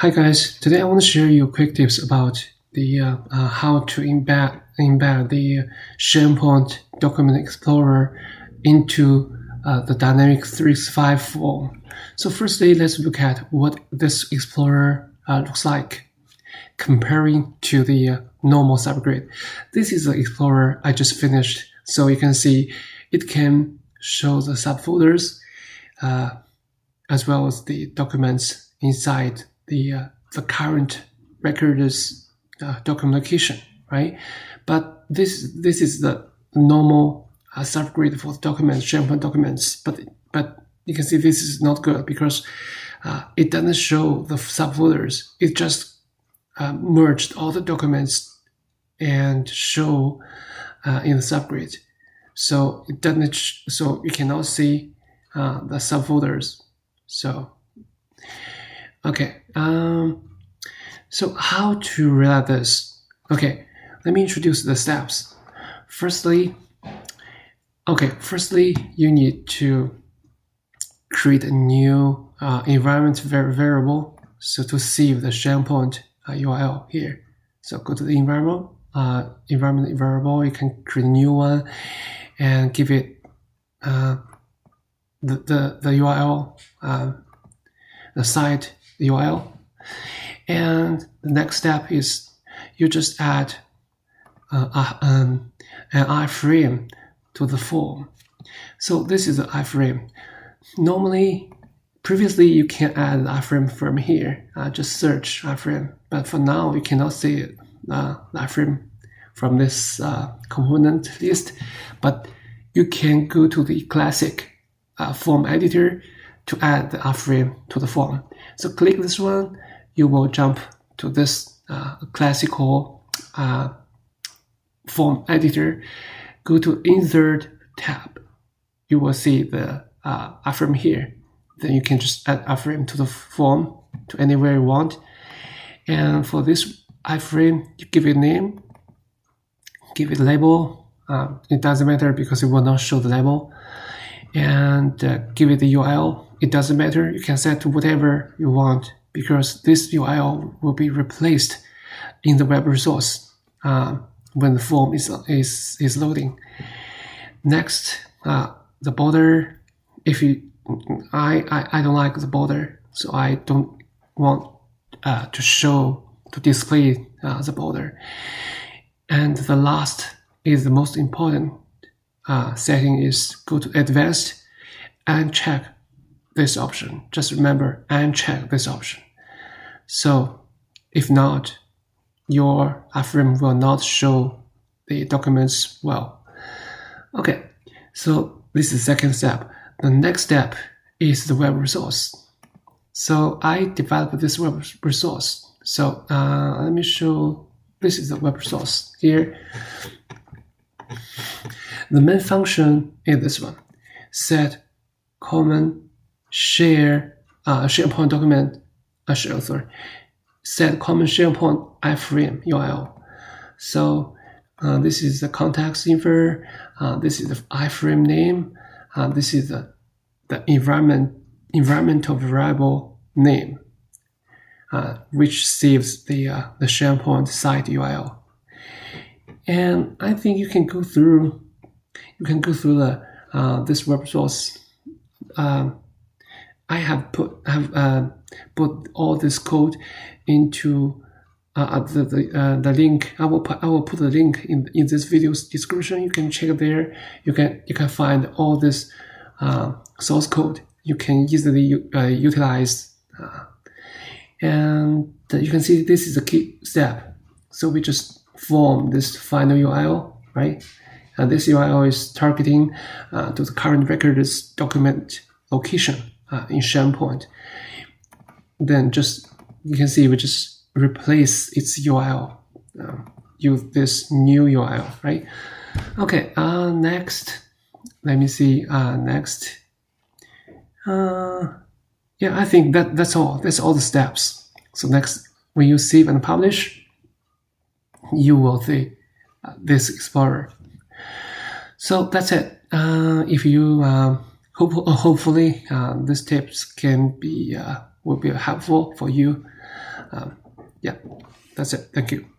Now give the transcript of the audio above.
Hi guys, today I want to share you quick tips about the how to embed the SharePoint Document Explorer into the Dynamics 365 form. So firstly, let's look at what this Explorer looks like comparing to the normal subgrid. This is the Explorer I just finished, so you can see it can show the subfolders as well as the documents inside the current record's document location, right? But this is the normal subgrid for the documents, SharePoint documents. But you can see this is not good because it doesn't show the subfolders. It just merged all the documents and show in the subgrid. So it doesn't. So you cannot see the subfolders. So okay. So how to realize this? Okay, let me introduce the steps. Firstly, you need to create a new environment variable. So to save the SharePoint URL here. So go to the environment variable. You can create a new one and give it the URL, the site URL. And the next step is you just add an iframe to the form. So this is the iframe. Previously you can add an iframe from here. Just search iframe. But for now, you cannot see the iframe from this component list. But you can go to the classic form editor to add the iframe to the form. So click this one. You will jump to this classical form editor. Go to Insert tab. You will see the iframe here. Then you can just add iframe to the form to anywhere you want. And for this iframe, you give it a name, give it a label. It doesn't matter because it will not show the label. And give it the URL. It doesn't matter. You can set to whatever you want, because this URL will be replaced in the web resource when the form is loading. Lonext, the border. I don't like the border, so I don't want to display the border. And the last is the most important setting is go to Advanced and check this option. Just remember and check this option. So if not, your iframe will not show the documents well. Okay, so this is the second step. The next step is the web resource. So I developed this web resource. So let me show. This is the web resource here. The main function is this one: set common share SharePoint document. Set common SharePoint iframe URL. So this is the context info. This is the iframe name. This is the environmental variable name, which saves the SharePoint site URL. And I think you can go through the this web resource. I have put all this code into the link. I will put the link in this video's description. You can check there. You can find all this source code. You can easily utilize, and you can see this is a key step. So we just form this final URL, right? And this URL is targeting to the current record's document location in SharePoint. Then you can see we just replace its URL, use this new URL, right? Okay, next, let me see, next. Yeah, I think that's all. That's all the steps. So next, when you save and publish, you will see this Explorer. So that's it. If you hopefully these tips will be helpful for you. Yeah, that's it. Thank you.